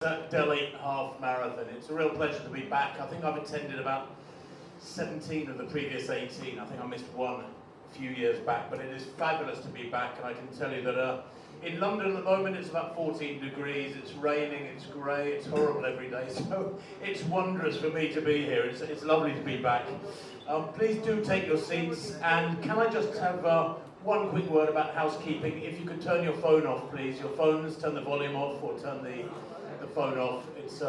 Delhi Half Marathon. It's a real pleasure to be back. I think I've attended about 17 of the previous 18. I think I missed one a few years back, but it is fabulous to be back. And I can tell you that in London at the moment it's about 14 degrees, it's raining, it's grey, it's horrible every day. So it's wondrous for me to be here. It's lovely to be back. Please do take your seats, and can I just have one quick word about housekeeping? If you could turn your phone off, please. Your phones, turn the volume off or turn the phone off. It's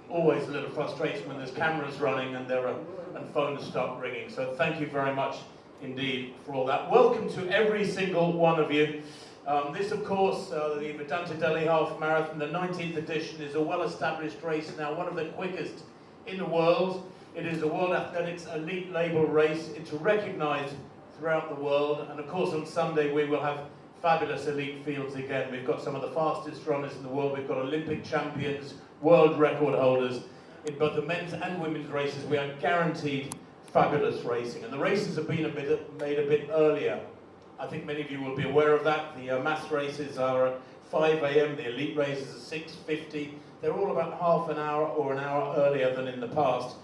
always a little frustrating when there's cameras running and phones start ringing. So thank you very much indeed for all that. Welcome to every single one of you. This, of course, the Vedanta Delhi Half Marathon, the 19th edition, is a well-established race now, one of the quickest in the world. It is a World Athletics Elite Label race. It's recognised throughout the world, and of course on Sunday we will have fabulous elite fields again. We've got some of the fastest runners in the world. We've got Olympic champions, world record holders in both the men's and women's races. We are guaranteed fabulous racing, and the races have been made a bit earlier. I think many of you will be aware of that. The mass races are at 5 a.m, the elite races are 6:50. They're all about half an hour or an hour earlier than in the past,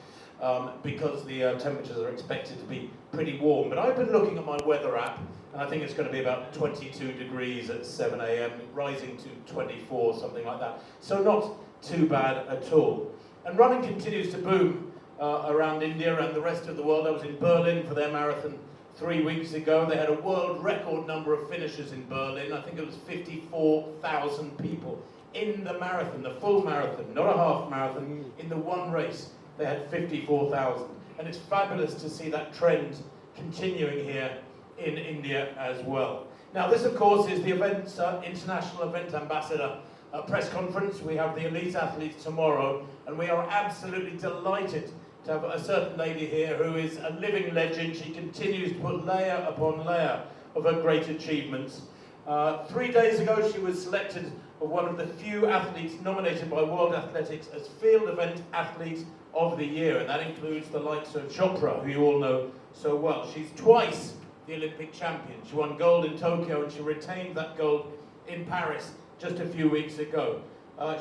because the temperatures are expected to be pretty warm. But I've been looking at my weather app, and I think it's going to be about 22 degrees at 7 a.m, rising to 24, something like that. So not too bad at all. And running continues to boom around India and the rest of the world. I was in Berlin for their marathon 3 weeks ago. They had a world record number of finishers in Berlin. I think it was 54,000 people in the marathon, the full marathon, not a half marathon, in the one race. They had 54,000. And it's fabulous to see that trend continuing here in India as well. Now this, of course, is the event's International Event Ambassador press conference. We have the elite athletes tomorrow, and we are absolutely delighted to have a certain lady here who is a living legend. She continues to put layer upon layer of her great achievements. 3 days ago she was selected as one of the few athletes nominated by World Athletics as Field Event Athlete of the Year, and that includes the likes of Chopra, who you all know so well. She's twice the Olympic champion. She won gold in Tokyo, and she retained that gold in Paris just a few weeks ago.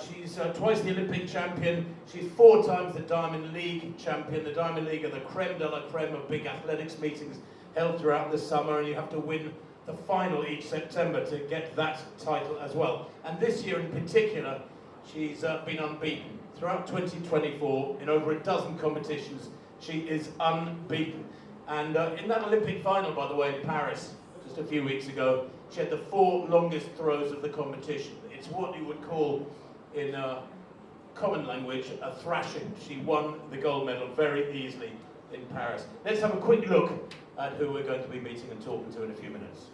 She's twice the Olympic champion. She's 4 times the Diamond League champion. The Diamond League are the creme de la creme of big athletics meetings held throughout the summer, and you have to win the final each September to get that title as well. And this year in particular, she's been unbeaten. Throughout 2024, in over a dozen competitions, she is unbeaten. And in that Olympic final, by the way, in Paris, just a few weeks ago, she had the 4 longest throws of the competition. It's what you would call, in common language, a thrashing. She won the gold medal very easily in Paris. Let's have a quick look at who we're going to be meeting and talking to in a few minutes.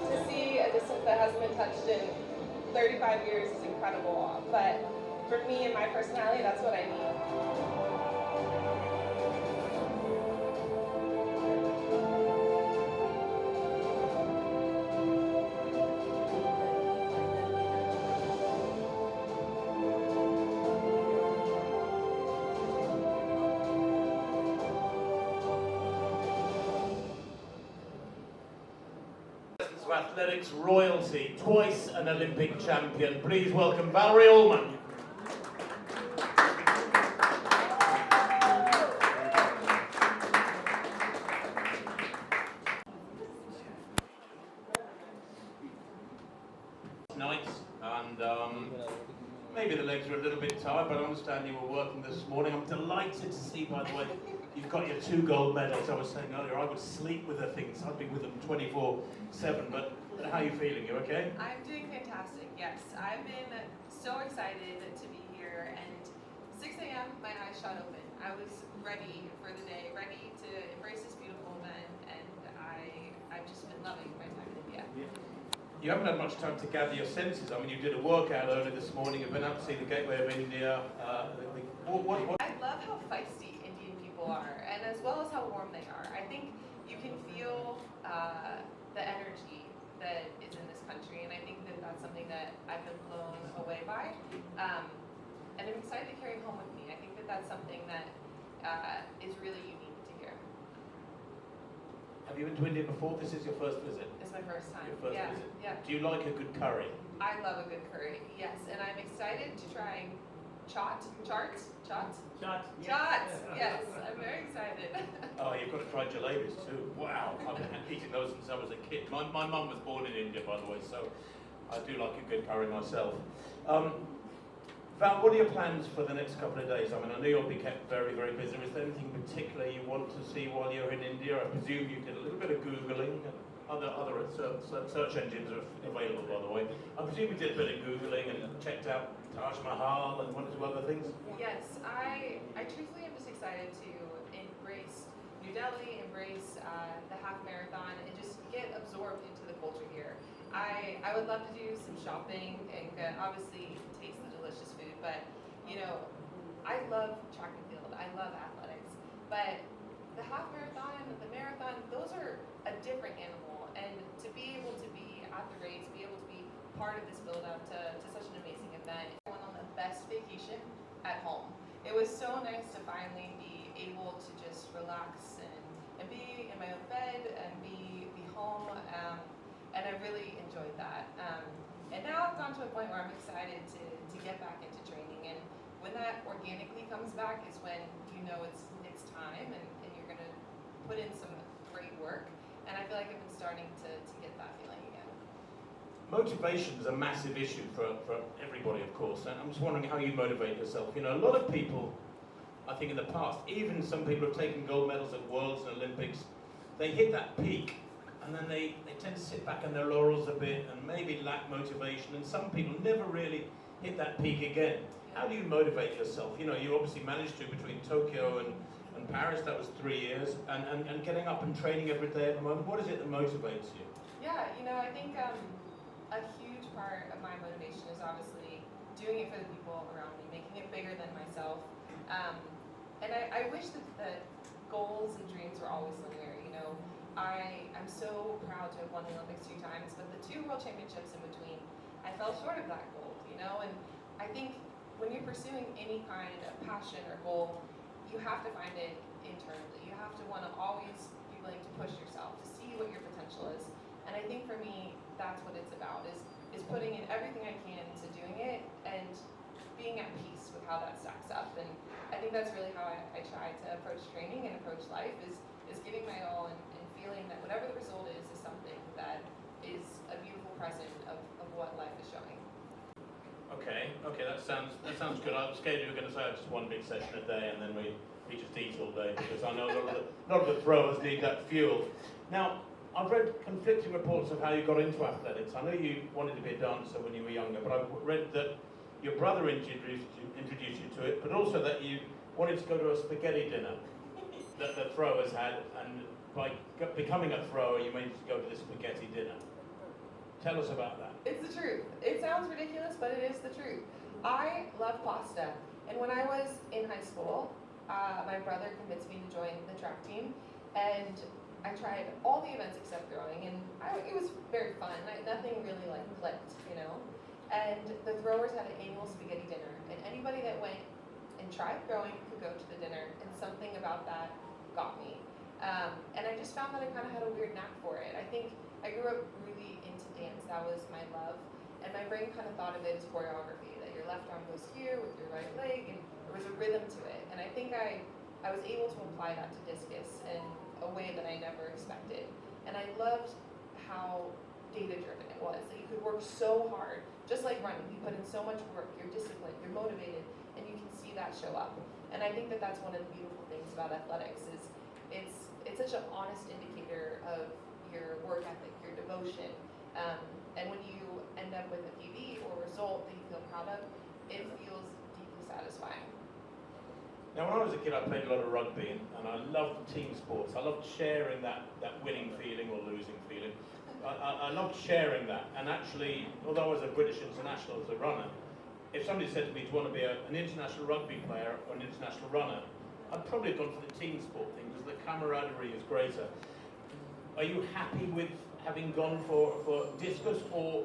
To see a distance that hasn't been touched in 35 years is incredible, but for me and my personality, that's what I need. Of athletics royalty, twice an Olympic champion. Please welcome Valarie Allman. Night, and maybe the legs were a little bit tired, but I understand you were working this morning. I'm delighted to see, by the way, you've got your 2 gold medals. I was saying earlier, I would sleep with the things. I'd be with them 24/7, but how are you feeling? You okay? I'm doing fantastic, yes. I've been so excited to be here, and 6 a.m. my eyes shot open. I was ready for the day, ready to embrace this beautiful event, and I I've just been loving my time in India. Yeah. You haven't had much time to gather your senses. I mean, you did a workout earlier this morning. You've been out to see the Gateway of India. What? I love how feisty Indian people are, and as well as how warm they are. I think you can feel the energy that is in this country, and I think that that's something that I've been blown away by. And I'm excited to carry home with me. I think that that's something that is really unique to here. Have you been to India before? This is your first visit? It's my first time. Your first visit? Yeah. Do you like a good curry? I love a good curry, yes. And I'm excited to try chaat. Yes, I'm very excited. Oh, you've got to try jalebis too. Wow, I've been eating those since I was a kid. My mum was born in India, by the way, so I do like a good curry myself. Val, what are your plans for the next couple of days? I mean, I know you'll be kept very, very busy. Is there anything particular you want to see while you're in India? I presume you did a little bit of Googling. Other search engines are available, by the way. I presume you did a bit of Googling and checked out Taj Mahal and one or two other things? Yes, I truthfully am just excited to embrace New Delhi, embrace the half marathon, and just get absorbed into the culture here. I would love to do some shopping and obviously taste the delicious food, but you know, I love track and field, I love athletics, but the half marathon, the marathon, those are a different animal, and to be able to be at the race, be able to be part of this build up to such an amazing event. I went on the best vacation at home. It was so nice to finally be able to just relax and be in my own bed and be home. And I really enjoyed that. And now I've gone to a point where I'm excited to get back into training. And when that organically comes back is when you know it's time and you're going to put in some great work. And I feel like I've been starting to get that feeling again. Motivation is a massive issue for everybody, of course. And I'm just wondering how you motivate yourself. You know, a lot of people, I think in the past, even some people have taken gold medals at Worlds and Olympics, they hit that peak. And then they tend to sit back on their laurels a bit and maybe lack motivation. And some people never really hit that peak again. How do you motivate yourself? You know, you obviously managed to between Tokyo and Paris, that was 3 years, and getting up and training every day at the moment. What is it that motivates you? Yeah, you know, I think a huge part of my motivation is obviously doing it for the people around me, making it bigger than myself. And I wish that goals and dreams were always linear, you know. I'm so proud to have won the Olympics 2 times, but the 2 World Championships in between, I fell short of that goal, you know. And I think when you're pursuing any kind of passion or goal, you have to find it internally. You have to want to always be willing to push yourself to see what your potential is. And I think for me, that's what it's about, is putting in everything I can to doing it and being at peace with how that stacks up. And I think that's really how I try to approach training and approach life, is giving my all and feeling that whatever the result is something that is a beautiful present of what life is showing. Okay, that sounds good. I was scared you were going to say just one big session a day and then we just eat all day, because I know a lot of the throwers need that fuel. Now, I've read conflicting reports of how you got into athletics. I know you wanted to be a dancer when you were younger, but I've read that your brother introduced you to it, but also that you wanted to go to a spaghetti dinner that the throwers had, and by becoming a thrower, you managed to go to the spaghetti dinner. Tell us about that. It's the truth. It sounds ridiculous, but it is the truth. I love pasta, and when I was in high school, my brother convinced me to join the track team, and I tried all the events except throwing, and it was very fun. Nothing really like clicked, you know. And the throwers had an annual spaghetti dinner, and anybody that went and tried throwing could go to the dinner, and something about that got me. And I just found that I kind of had a weird knack for it. I think I grew up really into dance. That was my love. And my brain kind of thought of it as choreography, that your left arm goes here with your right leg, and there was a rhythm to it. And I think I was able to apply that to discus in a way that I never expected. And I loved how data-driven it was, that you could work so hard, just like running. You put in so much work, you're disciplined, you're motivated, and you can see that show up. And I think that that's one of the beautiful things about athletics, is it's such an honest indicator of your work ethic, your devotion. And when you end up with a PB or result that you feel proud of, it feels deeply satisfying. Now, when I was a kid, I played a lot of rugby, and I loved team sports. I loved sharing that winning feeling or losing feeling. I loved sharing that. And actually, although I was a British international as a runner, if somebody said to me, do you want to be an international rugby player or an international runner, I'd probably have gone for the team sport thing because the camaraderie is greater. Are you happy with having gone for discus, or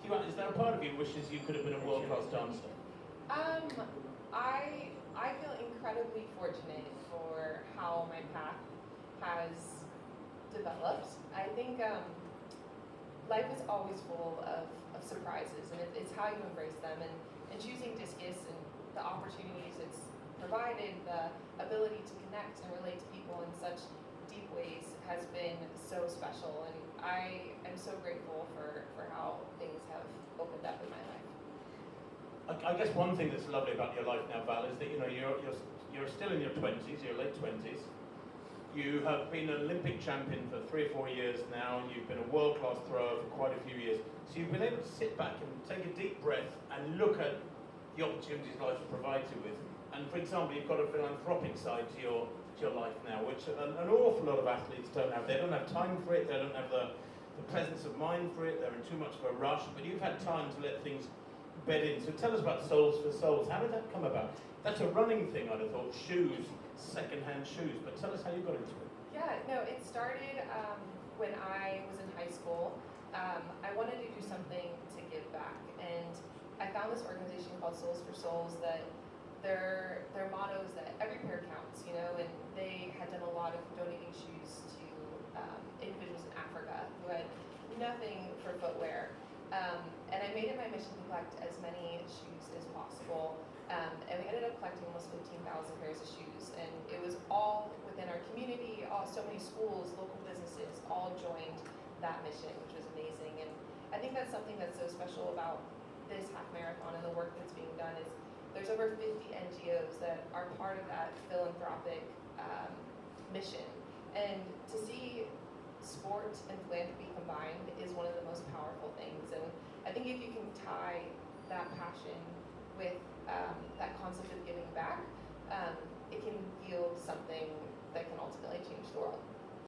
is there a part of you who wishes you could have been a world-class dancer? I feel incredibly fortunate for how my path has developed. I think life is always full of surprises, and it's how you embrace them. And choosing discus and the opportunities it's provided, the ability to connect and relate to people in such deep ways has been so special. And I am so grateful for how things have opened up in my life. I guess one thing that's lovely about your life now, Val, is that you're still in your 20s, your late 20s. You have been an Olympic champion for 3 or 4 years now, and you've been a world-class thrower for quite a few years. So you've been able to sit back and take a deep breath and look at the opportunities life provides you with. And for example, you've got a philanthropic side to your life now, which an awful lot of athletes don't have. They don't have time for it, they don't have the presence of mind for it, they're in too much of a rush, but you've had time to let things bed in. So tell us about Souls for Souls. How did that come about? That's a running thing, I'd have thought, shoes, second-hand shoes, but tell us how you got into it. Yeah, no, it started when I was in high school. I wanted to do something to give back, and I found this organization called Souls for Souls that their motto is that every pair counts, and they had done a lot of donating shoes to individuals in Africa who had nothing for footwear. And I made it my mission to collect as many shoes as possible. And we ended up collecting almost 15,000 pairs of shoes. And it was all within our community, so many schools, local businesses, all joined that mission, which was amazing. And I think that's something that's so special about this half marathon and the work that's being done is there's over 50 NGOs that are part of that philanthropic mission. And to see sport and philanthropy combined is one of the most powerful things. And I think if you can tie that passion with that concept of giving back, it can yield something that can ultimately change the world.